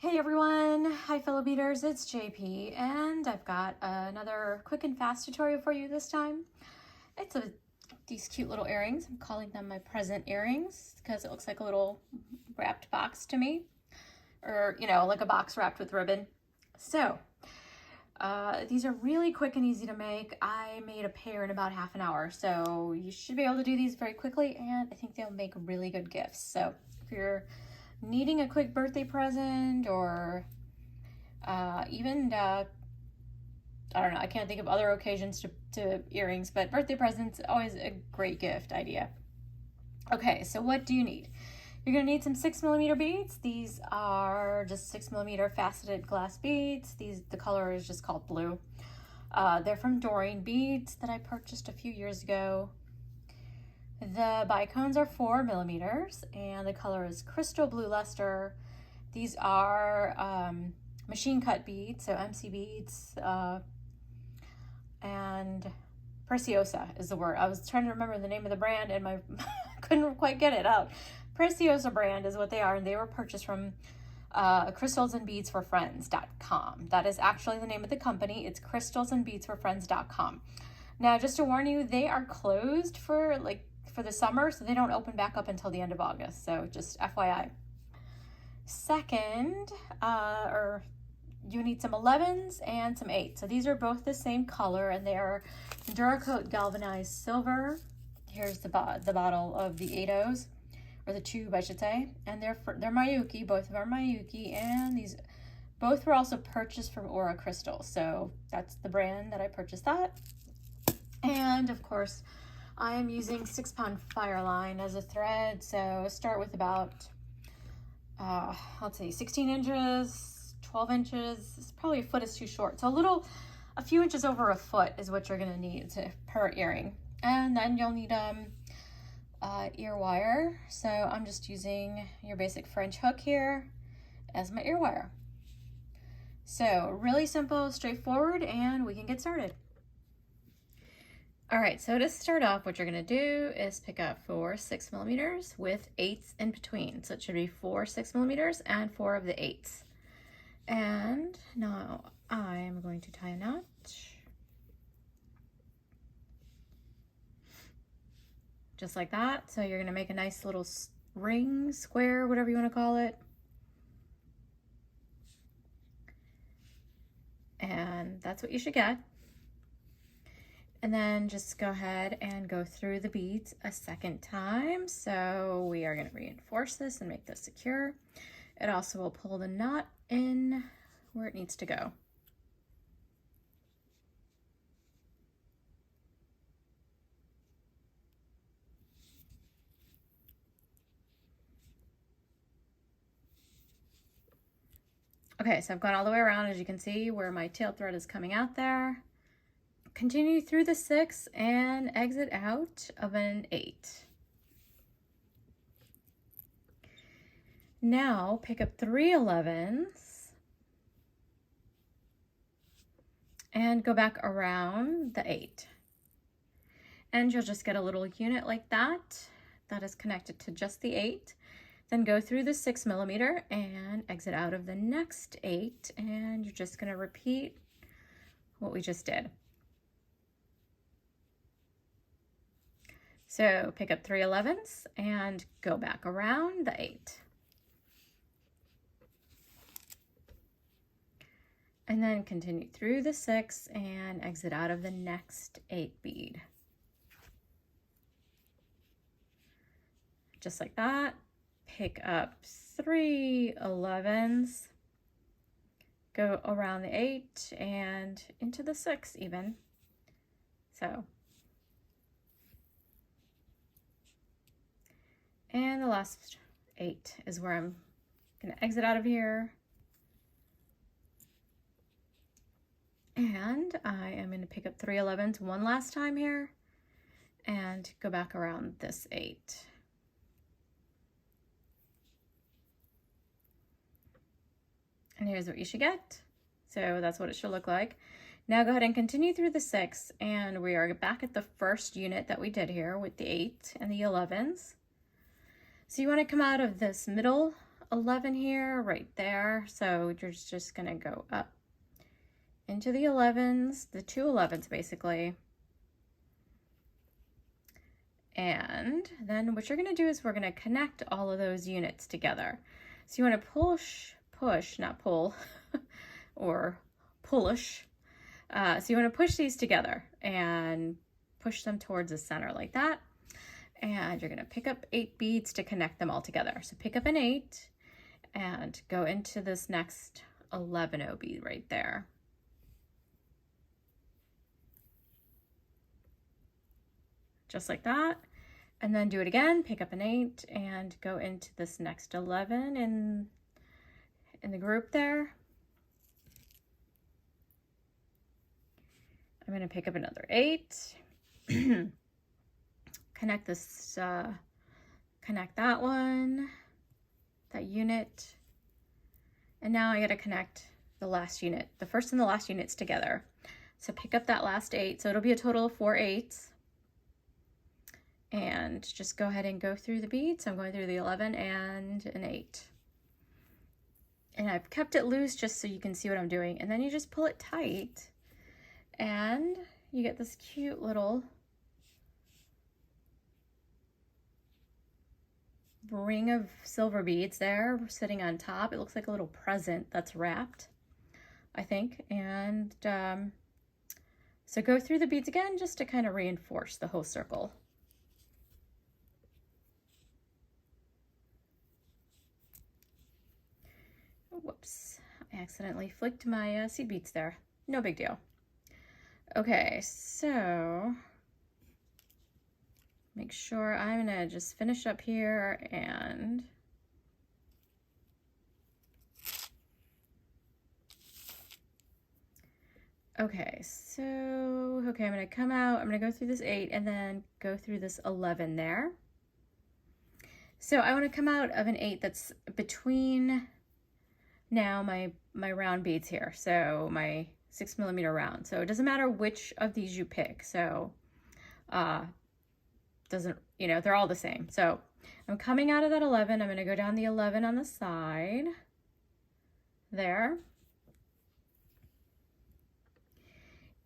Hey everyone, hi fellow beaders, it's JP and I've got another quick and fast tutorial for you this time. It's these cute little earrings. I'm calling them my present earrings because it looks like a little wrapped box to me, or like a box wrapped with ribbon. So these are really quick and easy to make. I made a pair in about half an hour, so you should be able to do these very quickly, and I think they'll make really good gifts. So if you're needing a quick birthday present, or even I don't know, I can't think of other occasions to earrings, but birthday presents, always a great gift idea. Okay, so what do you need? You're gonna need some 6mm beads. These are just 6mm faceted glass beads. The color is just called blue. They're from Doreen Beads that I purchased a few years ago. The bicones are 4mm and the color is crystal blue luster. These are machine cut beads, so MC beads, and Preciosa is the word. I was trying to remember the name of the brand and my couldn't quite get it out. Preciosa brand is what they are, and they were purchased from crystals&beadsforfriends.com. That is actually the name of the company. It's crystals&beadsforfriends.com. Now, just to warn you, they are closed for the summer, so they don't open back up until the end of August. So just FYI. Second, you need some 11s and some 8s. So these are both the same color, and they are duracoat galvanized silver. Here's the bottle of the 8-Os, or the tube, I should say. And they're Miyuki. Both of them are Miyuki, and these both were also purchased from Aura Crystal. So that's the brand that I purchased that. And of course, I am using 6-pound fireline as a thread. So start with about, let's see, 16 inches, 12 inches. It's probably a foot is too short. So a few inches over a foot is what you're gonna need per earring. And then you'll need ear wire. So I'm just using your basic French hook here as my ear wire. So really simple, straightforward, and we can get started. All right, so to start off, what you're gonna do is pick up 4 6mm with 8s in between. So it should be 4 6mm and 4 of the 8s. And now I'm going to tie a knot. Just like that. So you're gonna make a nice little ring, square, whatever you wanna call it. And that's what you should get. And then just go ahead and go through the beads a second time. So we are going to reinforce this and make this secure. It also will pull the knot in where it needs to go. Okay, so I've gone all the way around, as you can see, where my tail thread is coming out there. Continue through the 6 and exit out of an 8. Now pick up 3 11s and go back around the 8. And you'll just get a little unit like that is connected to just the 8. Then go through the 6mm and exit out of the next 8, and you're just going to repeat what we just did. So pick up 3 11s and go back around the 8. And then continue through the 6 and exit out of the next 8 bead. Just like that. Pick up 3 11s, go around the 8 and into the 6 even. So, and the last 8 is where I'm going to exit out of here. And I am going to pick up 3 11s one last time here and go back around this 8. And here's what you should get. So that's what it should look like. Now go ahead and continue through the 6, and we are back at the first unit that we did here with the 8 and the 11s. So you want to come out of this middle 11 here, right there. So you're just gonna go up into the 11s, the two 11s basically. And then what you're gonna do is we're gonna connect all of those units together. So you wanna push, not pull, or pullish. So you wanna push these together and push them towards the center like that. And you're gonna pick up 8 beads to connect them all together. So pick up an 8 and go into this next 11 bead right there. Just like that. And then do it again, pick up an 8 and go into this next 11 in the group there. I'm gonna pick up another 8. Connect this, connect that one, that unit. And now I gotta connect the last unit, the first and the last units together. So pick up that last 8. So it'll be a total of 4 8s. And just go ahead and go through the beads. I'm going through the 11 and an 8. And I've kept it loose just so you can see what I'm doing. And then you just pull it tight and you get this cute little ring of silver beads there sitting on top. It looks like a little present that's wrapped, I think. And so go through the beads again just to kind of reinforce the whole circle. Whoops, I accidentally flicked my seed beads there. No big deal. Okay, so make sure I'm gonna just finish up here and okay, I'm gonna come out, I'm gonna go through this 8 and then go through this 11 there. So I want to come out of an 8 that's between now my round beads here, so my 6mm round. So it doesn't matter which of these you pick, so doesn't, you know, they're all the same. So I'm coming out of that 11. I'm going to go down the 11 on the side there,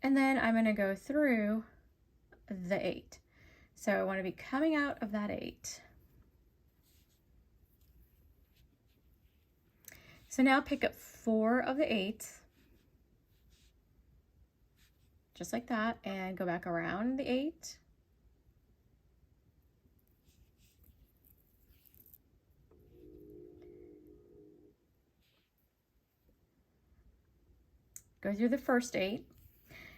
and then I'm going to go through the 8. So I want to be coming out of that 8. So now pick up 4 of the 8s, just like that, and go back around the 8. Go through the first 8,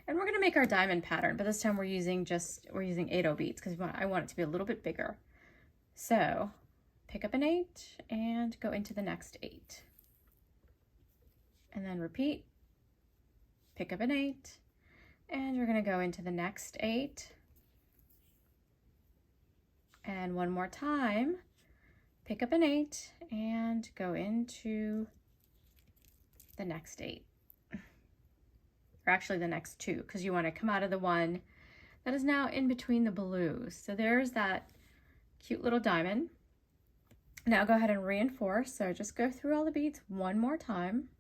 and we're gonna make our diamond pattern, but this time we're using 8 beads because I want it to be a little bit bigger. So pick up an 8 and go into the next 8. And then repeat, pick up an 8, and you're gonna go into the next 8. And one more time, pick up an 8 and go into the next 8. Or actually the next 2, because you wanna come out of the one that is now in between the blues. So there's that cute little diamond. Now go ahead and reinforce. So just go through all the beads one more time.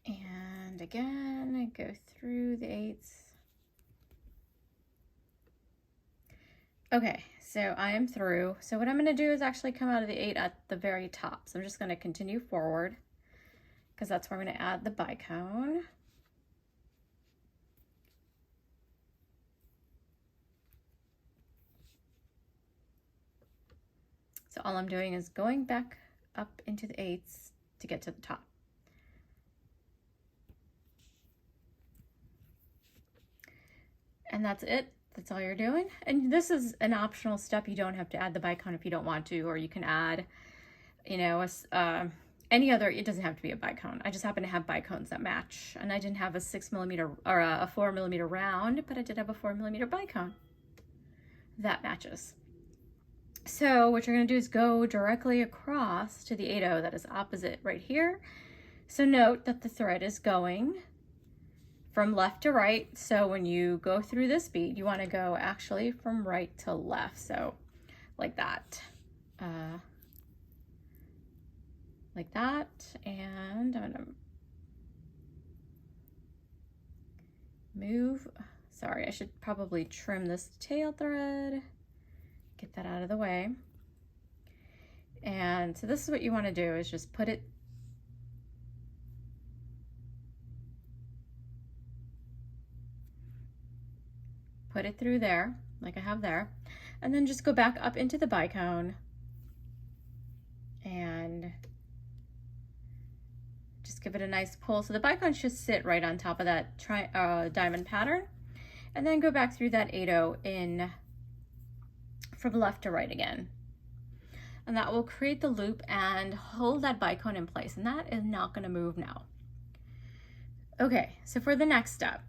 And again, I go through the 8s. Okay, so I am through. So what I'm gonna do is actually come out of the 8 at the very top. So I'm just gonna continue forward because that's where I'm gonna add the bicone. So all I'm doing is going back up into the 8s to get to the top. And that's it. That's all you're doing. And this is an optional step. You don't have to add the bicone if you don't want to, or you can add, you know, any other, it doesn't have to be a bicone. I just happen to have bicones that match. And I didn't have a 6mm or a 4mm round, but I did have a 4mm bicone that matches. So what you're going to do is go directly across to the 8/0 that is opposite right here. So note that the thread is going from left to right. So when you go through this bead, you want to go actually from right to left. So like that. Like that. And I'm going to move. Sorry, I should probably trim this tail thread. Get that out of the way. And so this is what you want to do, is just put it through there, like I have there, and then just go back up into the bicone and just give it a nice pull. So the bicone should sit right on top of that diamond pattern, and then go back through that 8/0 in from left to right again. And that will create the loop and hold that bicone in place, and that is not going to move now. Okay, so for the next step,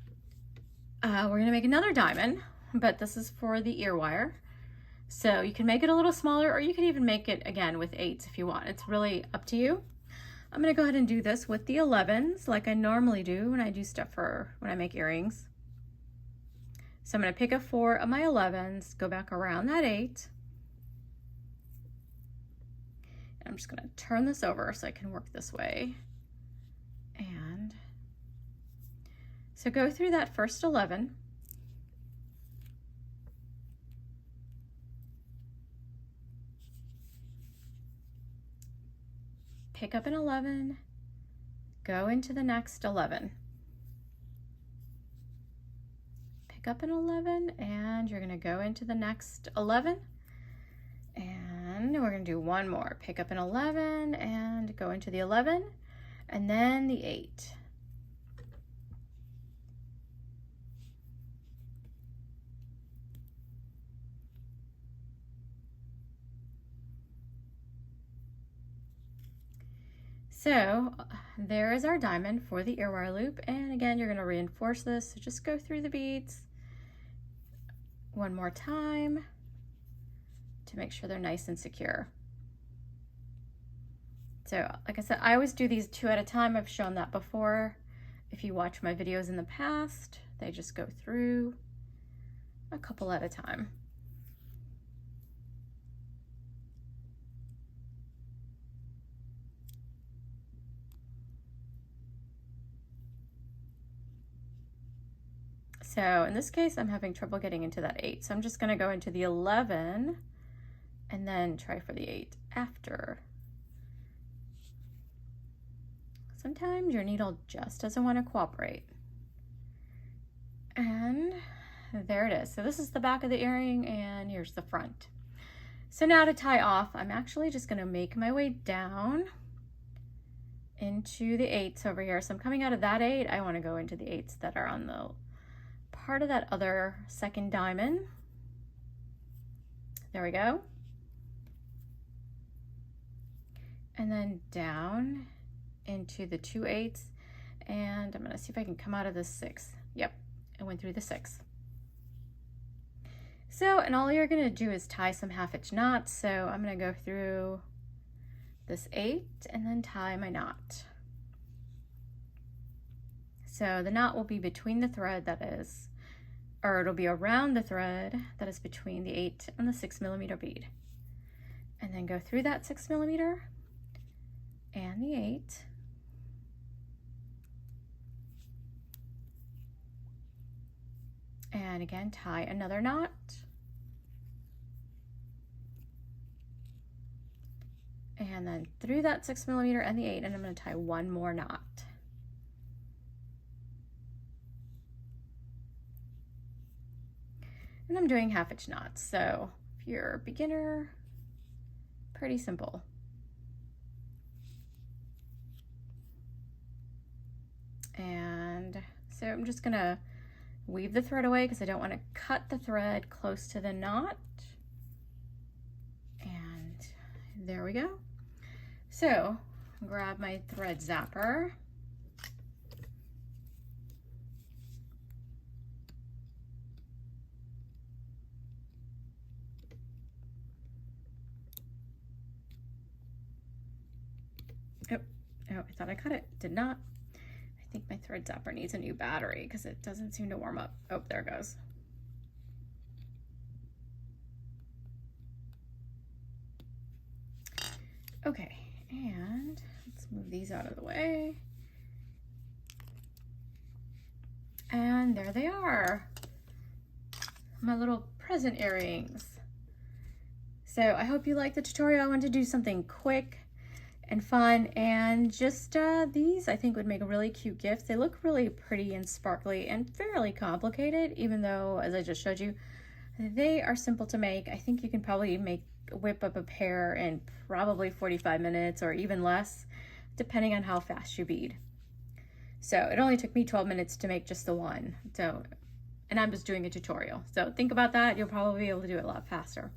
we're going to make another diamond, but this is for the ear wire. So you can make it a little smaller, or you can even make it again with 8s if you want. It's really up to you. I'm going to go ahead and do this with the 11s like I normally do when I do stuff when I make earrings. So I'm going to pick up 4 of my 11s, go back around that 8. And I'm just going to turn this over so I can work this way. And so go through that first 11. Pick up an 11, go into the next 11. Pick up an 11, and you're going to go into the next 11. And we're going to do one more. Pick up an 11 and go into the 11, and then the 8. So there is our diamond for the ear wire loop. And again, you're going to reinforce this. So just go through the beads one more time to make sure they're nice and secure. So like I said, I always do these 2 at a time. I've shown that before. If you watch my videos in the past, they just go through a couple at a time. So in this case, I'm having trouble getting into that 8. So I'm just going to go into the 11 and then try for the 8 after. Sometimes your needle just doesn't want to cooperate. And there it is. So this is the back of the earring, and here's the front. So now to tie off, I'm actually just going to make my way down into the 8s over here. So I'm coming out of that 8. I want to go into the 8s that are on the part of that other second diamond. There we go. And then down into the 2 8s, and I'm going to see if I can come out of the 6. Yep, I went through the 6. So, and all you're going to do is tie some 1/2 inch knots. So I'm going to go through this 8 and then tie my knot. So the knot will be between the thread that is, or it'll be around the thread that is between the 8 and the 6mm bead. And then go through that 6mm and the 8. And again, tie another knot. And then through that 6mm and the 8, and I'm going to tie one more knot. And I'm doing 1/2 inch knots. So if you're a beginner, pretty simple. And so I'm just going to weave the thread away because I don't want to cut the thread close to the knot. And there we go. So grab my thread zapper. Oh, I thought I cut it. Did not. I think my thread zapper needs a new battery because it doesn't seem to warm up. Oh, there it goes. Okay, and let's move these out of the way. And there they are, my little present earrings. So I hope you liked the tutorial. I wanted to do something quick and fun, and just these I think would make a really cute gift. They look really pretty and sparkly and fairly complicated, even though, as I just showed you, they are simple to make. I think you can probably whip up a pair in probably 45 minutes or even less, depending on how fast you bead. So it only took me 12 minutes to make just the one. So, and I'm just doing a tutorial. So think about that. You'll probably be able to do it a lot faster.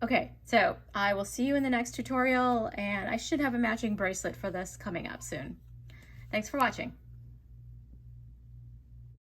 Okay, so I will see you in the next tutorial, and I should have a matching bracelet for this coming up soon. Thanks for watching.